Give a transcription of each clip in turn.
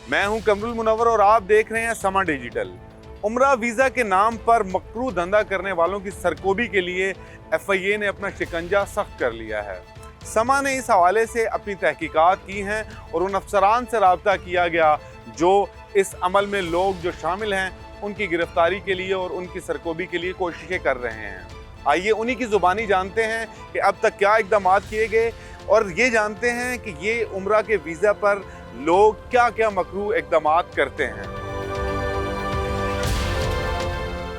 मैं हूं कमरुल मुनव्वर और आप देख रहे हैं समा डिजिटल। उम्रा वीज़ा के नाम पर मकरू धंधा करने वालों की सरकोबी के लिए FIA ने अपना शिकंजा सख्त कर लिया है। समा ने इस हवाले से अपनी तहकीकात की हैं और उन अफसरान से रब्ता किया गया जो इस अमल में लोग जो शामिल हैं उनकी गिरफ्तारी के लिए और उनकी सरकोबी के लिए कोशिशें कर रहे हैं। आइए उन्हीं की ज़ुबानी जानते हैं कि अब तक क्या इक़दाम किए गए और ये जानते हैं कि ये उम्रा के वीज़ा पर लोग क्या क्या मकरू इक़दाम करते हैं।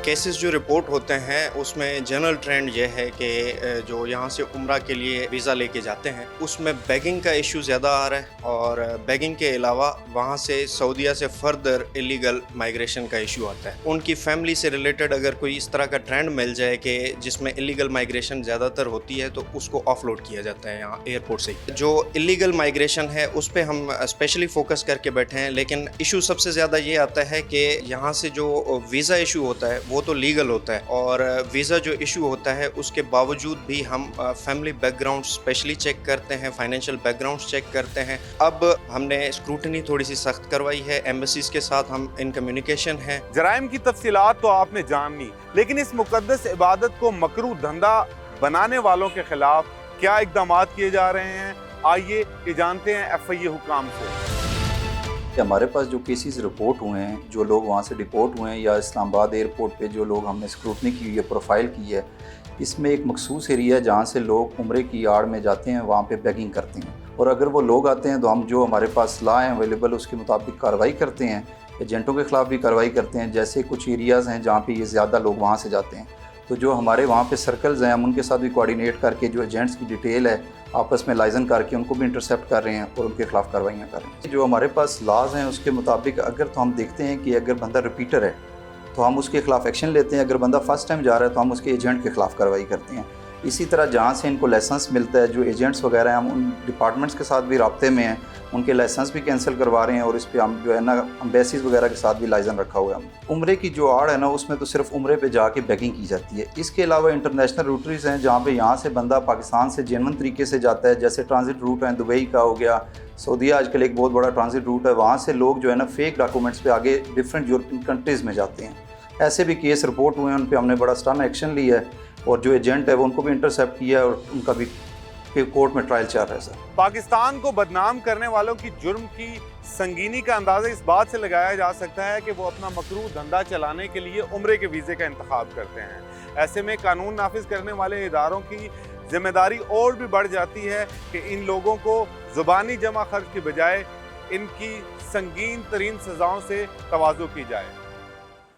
केसेस जो रिपोर्ट होते हैं उसमें जनरल ट्रेंड ये है कि जो यहाँ से उम्रा के लिए वीज़ा लेके जाते हैं उसमें बेगिंग का इशू ज़्यादा आ रहा है और बेगिंग के अलावा वहाँ से सऊदीया से फर्दर इलीगल माइग्रेशन का इशू आता है। उनकी फैमिली से रिलेटेड अगर कोई इस तरह का ट्रेंड मिल जाए कि जिसमें इलीगल माइग्रेशन ज़्यादातर होती है तो उसको ऑफलोड किया जाता है यहाँ एयरपोर्ट से। जो इलीगल माइग्रेशन है उस पर हम स्पेशली फोकस करके बैठे हैं, लेकिन इशू सबसे ज़्यादा ये आता है कि यहाँ से जो वीज़ा इशू होता है वो तो लीगल होता है और वीज़ा जो इशू होता है उसके बावजूद भी हम फैमिली बैकग्राउंड स्पेशली चेक करते हैं, फाइनेंशियल बैकग्राउंड चेक करते हैं। अब हमने स्क्रूटनी थोड़ी सी सख्त करवाई है, एम्बेसीज के साथ हम इन कम्युनिकेशन है। जराइम की तफसीलात तो आपने जान ली, लेकिन इस मुकद्दस इबादत को मकरू धंधा बनाने वालों के खिलाफ क्या इक़दाम किए जा रहे हैं, आइए ये जानते हैं FIA हुकाम से। हमारे पास जो केसेस रिपोर्ट हुए हैं, जो लोग वहाँ से डिपोर्ट हुए हैं या इस्लामाबाद एयरपोर्ट पे जो लोग हमने स्क्रूटनी की हुई है, प्रोफाइल की है, इसमें एक मखसूस एरिया है जहाँ से लोग उम्रे की आड़ में जाते हैं, वहाँ पे बेगिंग करते हैं। और अगर वो लोग आते हैं तो हम जो हमारे पास लॉ है अवेलेबल उसके मुताबिक कार्रवाई करते हैं, एजेंटों के ख़िलाफ़ भी कार्रवाई करते हैं। जैसे कुछ एरियाज़ हैं जहाँ पर ये ज़्यादा लोग वहाँ से जाते हैं तो जो हमारे वहाँ पे सर्कल्स हैं हम उनके साथ भी कोऑर्डिनेट करके जो एजेंट्स की डिटेल है आपस में लाइजन करके उनको भी इंटरसेप्ट कर रहे हैं और उनके खिलाफ कार्रवाइयाँ कर रहे हैं। जो हमारे पास लॉज हैं उसके मुताबिक अगर तो हम देखते हैं कि अगर बंदा रिपीटर है तो हम उसके खिलाफ एक्शन लेते हैं, अगर बंदा फर्स्ट टाइम जा रहा है तो हम उसके एजेंट के खिलाफ कार्रवाई करते हैं। इसी तरह जहाँ से इनको लाइसेंस मिलता है, जो एजेंट्स वगैरह हैं हम उन डिपार्टमेंट्स के साथ भी राब्ते में हैं, उनके लाइसेंस भी कैंसिल करवा रहे हैं और इस पर हम जो है ना एम्बेसीज वगैरह के साथ भी लाइसेंस रखा हुआ है। उम्रे की जो आड़ है ना उसमें तो सिर्फ उम्रे पे जाके बेगिंग की जाती है। इसके अलावा इंटरनेशनल रूटरीज हैं जहाँ पे यहाँ से बंदा पाकिस्तान से जेन्युइन तरीके से जाता है, जैसे ट्रांजिट रूट है दुबई का हो गया, सऊदीया आजकल एक बहुत बड़ा ट्रांजिट रूट है, वहाँ से लोग जो है ना फेक डॉक्यूमेंट्स पे आगे डिफरेंट यूरोपियन कंट्रीज़ में जाते हैं। ऐसे भी केस रिपोर्ट हुए हैं, उन पर हमने बड़ा स्ट्रॉन्ग एक्शन लिया है और जो एजेंट है वो उनको भी इंटरसेप्ट किया है और उनका भी कोर्ट में ट्रायल चल रहा है। सर, पाकिस्तान को बदनाम करने वालों की जुर्म की संगीनी का अंदाज़ा इस बात से लगाया जा सकता है कि वो अपना मकरू धंधा चलाने के लिए उम्रे के वीज़े का इंतखाब करते हैं। ऐसे में कानून नाफिज करने वाले इदारों की जिम्मेदारी और भी बढ़ जाती है कि इन लोगों को ज़ुबानी जमा खर्च की बजाय इनकी संगीन तरीन सज़ाओं से तवाज़ो की जाए।